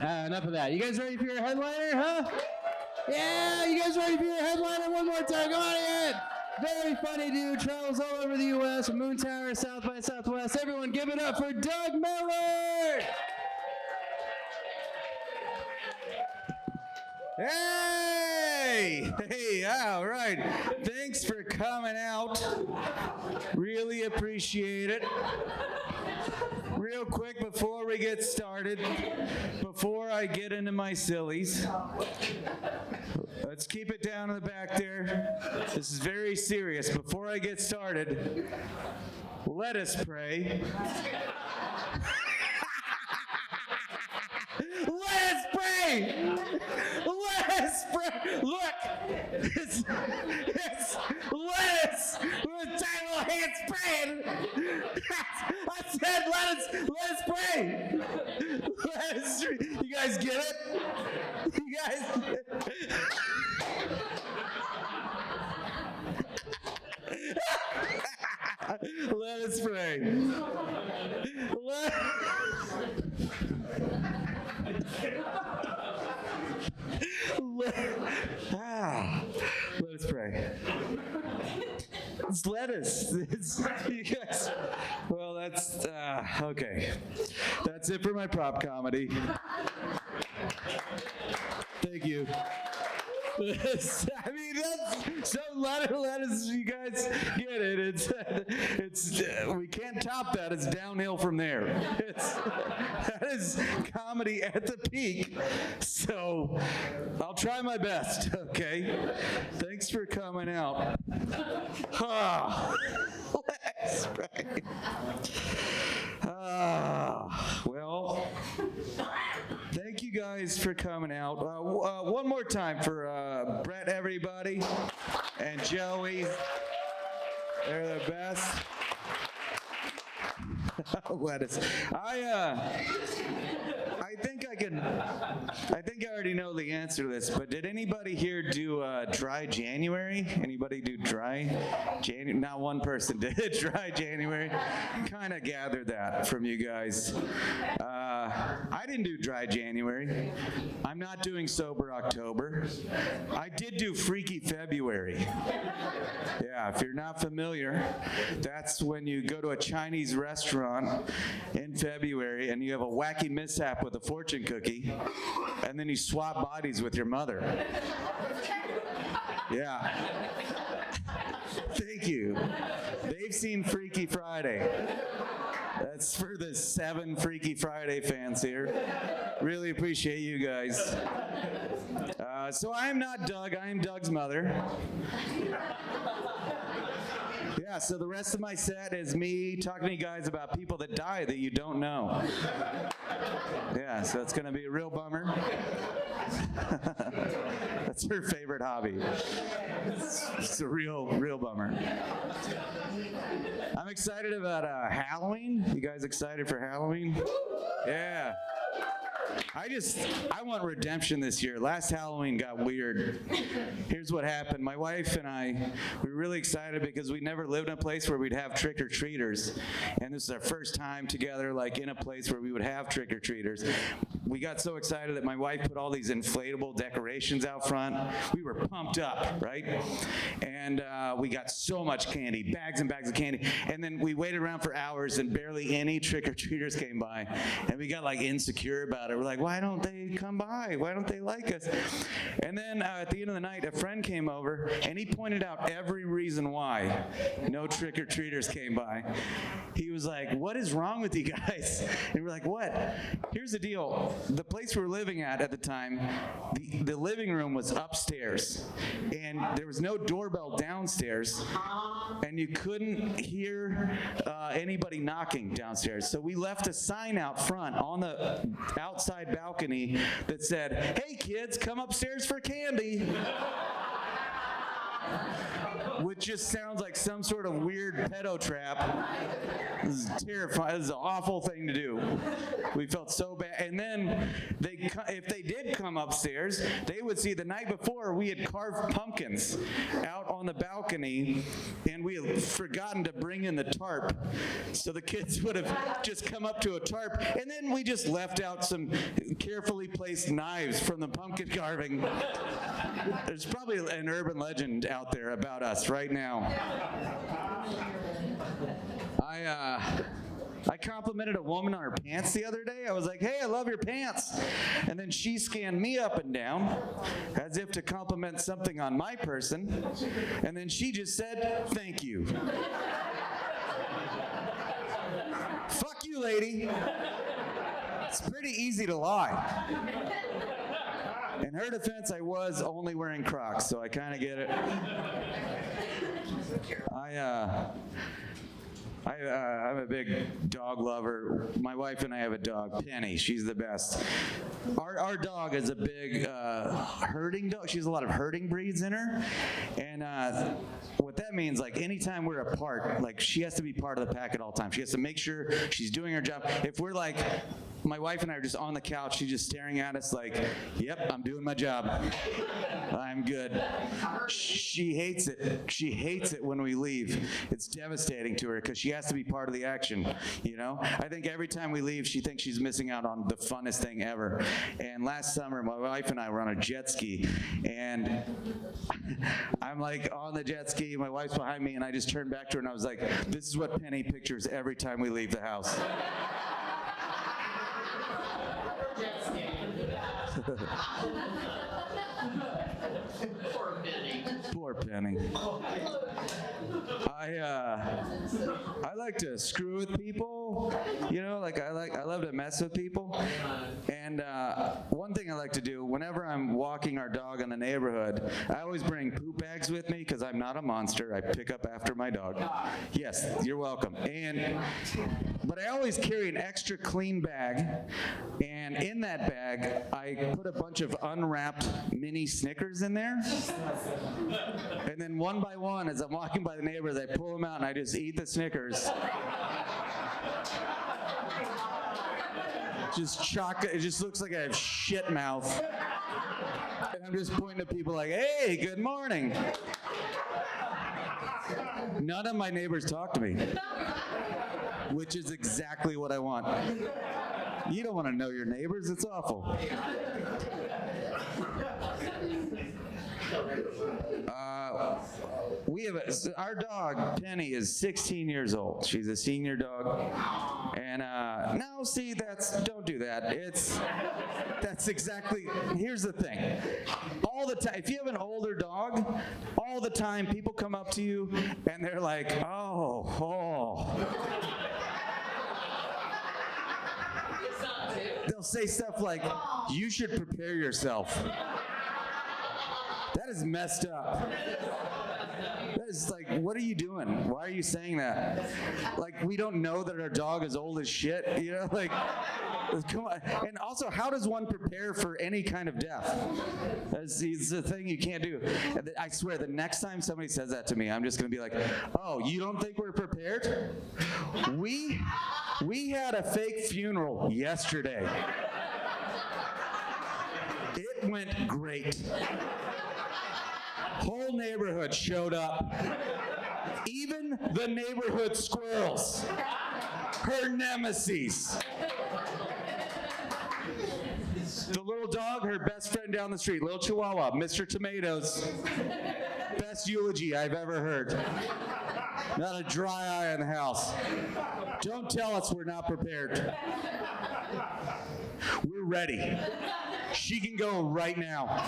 Enough of that. You guys ready for your headliner, huh? Yeah, you guys ready for your headliner? One more time, come on in. Very funny dude, travels all over the U.S. from Moon Tower, South by Southwest. Everyone give it up for Doug Miller! Hey, all right. Thanks for coming out. Really appreciate it. Real quick before we get started, before I get into my sillies, let's keep it down in the back there. This is very serious. Before I get started, let us pray. Let us pray! Let us pray! Look! It's let us! We're the title of Hands Praying! I said let us pray! Let us, you guys get it? You guys get it? Let us pray. Let us pray. It's lettuce. You guys. Well, that's okay. That's it for my prop comedy. Thank you. I mean, that's so lettuce. You guys get it. It's we can't top that. It's downhill from there. That is comedy at the peak. So I'll try my best. Okay. Thanks for coming out. Let's pray. Well. Thank you guys for coming out. One more time for Brett, everybody, and Joey. They're the best. Lettuce. I think I already know the answer to this, but did anybody here do dry January? Anybody do dry January? Not one person did dry January. Kind of gathered that from you guys. I didn't do dry January. I'm not doing sober October. I did do freaky February. Yeah, if you're not familiar, that's when you go to a Chinese restaurant in February and you have a wacky mishap with a fortune cookie, and then you swap bodies with your mother. Yeah. Thank you. They've seen Freaky Friday. That's for the 7 Freaky Friday fans here. Really appreciate you guys. So I am not Doug, I am Doug's mother. Yeah, so the rest of my set is me talking to you guys about people that die that you don't know. Yeah, so it's going to be a real bummer. That's her favorite hobby. It's a real bummer. I'm excited about Halloween. You guys excited for Halloween? Yeah. I want redemption this year. Last Halloween got weird. Here's what happened. My wife and I, we were really excited because we never lived in a place where we'd have trick-or-treaters. And this is our first time together, like in a place where we would have trick-or-treaters. We got so excited that my wife put all these inflatable decorations out front. We were pumped up, right? And we got so much candy, bags and bags of candy. And then we waited around for hours and barely any trick-or-treaters came by. And we got like insecure about it. We're like, why don't they come by? Why don't they like us? And then at the end of the night, a friend came over and he pointed out every reason why no trick-or-treaters came by. He was like, what is wrong with you guys? And we're like, what? Here's the deal. The place we were living at the time, the living room was upstairs and there was no doorbell downstairs and you couldn't hear anybody knocking downstairs. So we left a sign out front on the outside balcony that said, hey kids, come upstairs for candy. which just sounds like some sort of weird pedo trap. This is terrifying. This is an awful thing to do. We felt so bad. And then if they did come upstairs, they would see the night before we had carved pumpkins out on the balcony, and we had forgotten to bring in the tarp. So the kids would have just come up to a tarp, and then we just left out some carefully placed knives from the pumpkin carving. There's probably an urban legend out there about us right now. I complimented a woman on her pants the other day. I was like, hey, I love your pants. And then she scanned me up and down as if to compliment something on my person. And then she just said, thank you. Fuck you, lady. It's pretty easy to lie. In her defense, I was only wearing Crocs, so I kind of get it. I'm a big dog lover. My wife and I have a dog, Penny. She's the best. Our dog is a big herding dog. She has a lot of herding breeds in her. And what that means, like anytime we're apart, like she has to be part of the pack at all times. She has to make sure she's doing her job. If we're like, my wife and I are just on the couch, she's just staring at us like, yep, I'm doing my job. I'm good. She hates it. She hates it when we leave. It's devastating to her because she has to be part of the action, you know? I think every time we leave, she thinks she's missing out on the funnest thing ever. And last summer, my wife and I were on a jet ski, and I'm like on the jet ski, my wife's behind me, and I just turned back to her and I was like, this is what Penny pictures every time we leave the house. Poor Penny. I like to screw with people, you know, like I love to mess with people. And one thing I like to do whenever I'm walking our dog in the neighborhood, I always bring poop bags with me because I'm not a monster. I pick up after my dog. Yes, you're welcome. But I always carry an extra clean bag, and in that bag, I put a bunch of unwrapped mini Snickers in there. And then one by one, as I'm walking by the neighbors, I pull them out and I just eat the Snickers. Just chocolate, it just looks like I have shit mouth. And I'm just pointing at people like, hey, good morning. None of my neighbors talk to me, which is exactly what I want. You don't want to know your neighbors, it's awful. Our dog, Penny, is 16 years old. She's a senior dog. And no, see, don't do that. That's exactly, here's the thing. All the time, if you have an older dog, all the time people come up to you and they're like, oh. They'll say stuff like, you should prepare yourself. That is messed up. That is like, what are you doing? Why are you saying that? Like, we don't know that our dog is old as shit, you know? Like, come on. And also, how does one prepare for any kind of death? It's a thing you can't do. I swear, the next time somebody says that to me, I'm just going to be like, oh, you don't think we're prepared? We had a fake funeral yesterday. It went great. Whole neighborhood showed up. Even the neighborhood squirrels. Her nemesis. The little dog, her best friend down the street, little Chihuahua, Mr. Tomatoes. Best eulogy I've ever heard. Not a dry eye in the house. Don't tell us we're not prepared. We're ready. She can go right now.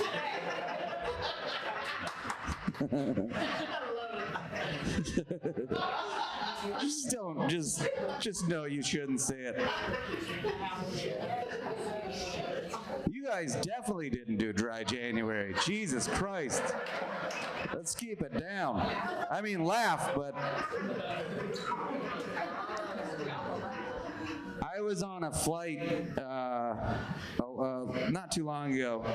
Just know you shouldn't say it. You guys definitely didn't do dry January. Jesus Christ. Let's keep it down. I mean, laugh, but I was on a flight not too long ago.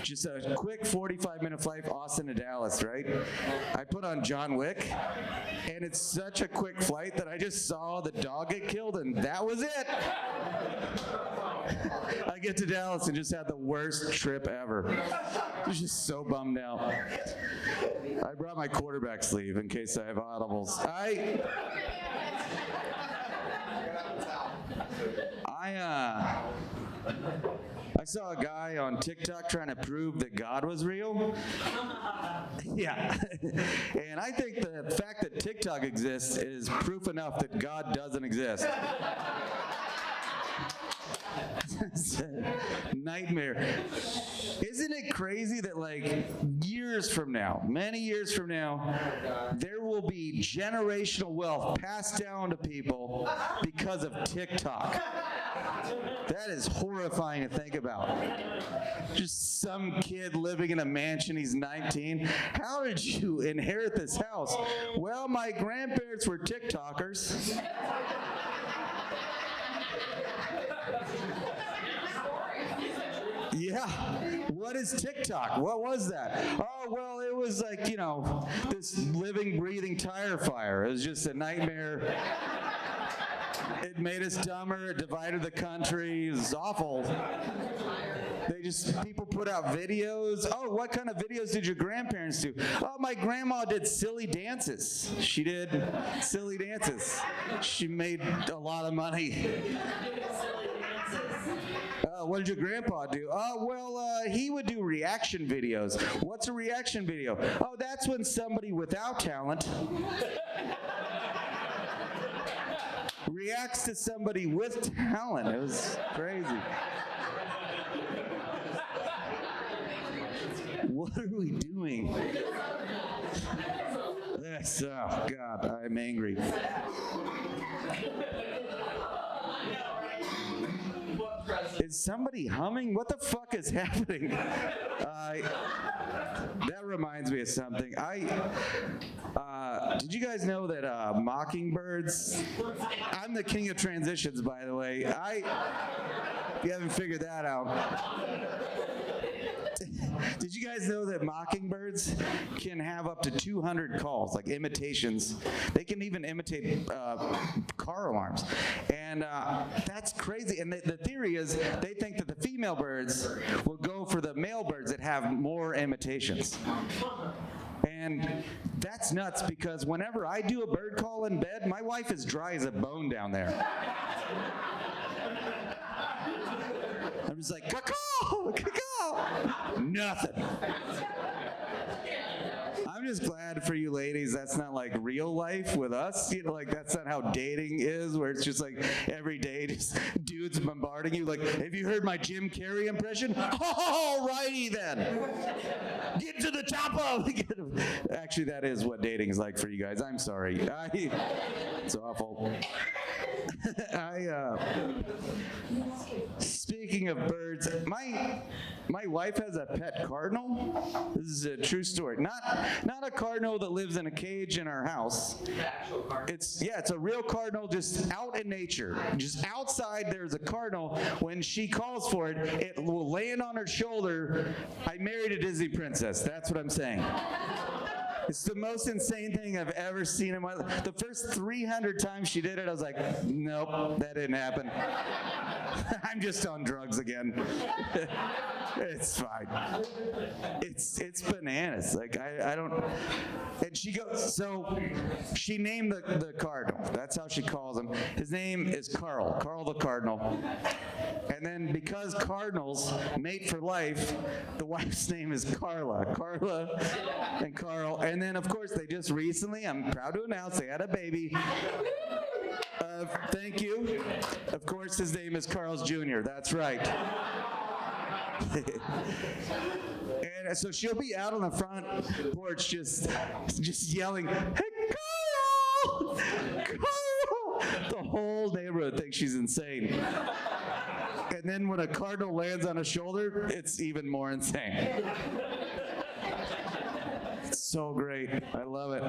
Just a quick 45-minute flight, Austin to Dallas, right? I put on John Wick, and it's such a quick flight that I just saw the dog get killed, and that was it. I get to Dallas and just had the worst trip ever. I was just so bummed out. I brought my quarterback sleeve in case I have audibles. I saw a guy on TikTok trying to prove that God was real. Yeah. And I think the fact that TikTok exists is proof enough that God doesn't exist. It's a nightmare. Isn't it crazy that like years from now, many years from now, there will be generational wealth passed down to people because of TikTok? That is horrifying to think about. Just some kid living in a mansion, he's 19. How did you inherit this house? Well, my grandparents were TikTokers. Yeah. What is TikTok? What was that? Oh, well, it was like, this living, breathing tire fire. It was just a nightmare. It made us dumber. It divided the country. It was awful. People put out videos. Oh, what kind of videos did your grandparents do? Oh, my grandma did silly dances. She did silly dances. She made a lot of money. What did your grandpa do? Oh, well, he would do reaction videos. What's a reaction video? Oh, that's when somebody without talent reacts to somebody with talent. It was crazy. What are we doing? Oh, God, I'm angry. Is somebody humming? What the fuck is happening? That reminds me of something. Did you guys know that mockingbirds? I'm the king of transitions, by the way. If you haven't figured that out. Did you guys know that mockingbirds can have up to 200 calls, like imitations? They can even imitate car alarms. And that's crazy. And the theory is they think that the female birds will go for the male birds that have more imitations. And that's nuts because whenever I do a bird call in bed, my wife is dry as a bone down there. I'm just like, caw-caw, caw-caw. Nothing. I'm just glad for you ladies that's not like real life with us. Like that's not how dating is, where it's just like every day just dudes bombarding you. Like, have you heard my Jim Carrey impression? Alrighty then. Get to the top of. Actually, that is what dating is like for you guys. I'm sorry. It's awful. Speaking of birds, my wife has a pet cardinal. This is a true story. Not a cardinal that lives in a cage in our house. The actual cardinal. It's a real cardinal just out in nature. Just outside there's a cardinal. When she calls for it, it will land on her shoulder. I married a Disney princess. That's what I'm saying. It's the most insane thing I've ever seen in my life. The first 300 times she did it, I was like, nope, that didn't happen. I'm just on drugs again. It's fine. It's bananas. Like, I don't... And she goes, so she named the cardinal. That's how she calls him. His name is Carl the Cardinal. And then because cardinals mate for life, the wife's name is Carla and Carl. And then, of course, they just recently, I'm proud to announce, they had a baby. Thank you. Of course, his name is Carl's Jr. That's right. And so she'll be out on the front porch just yelling, "Hey, Carl! Carl!" The whole neighborhood thinks she's insane. And then when a cardinal lands on a shoulder, it's even more insane. It's so great. I love it.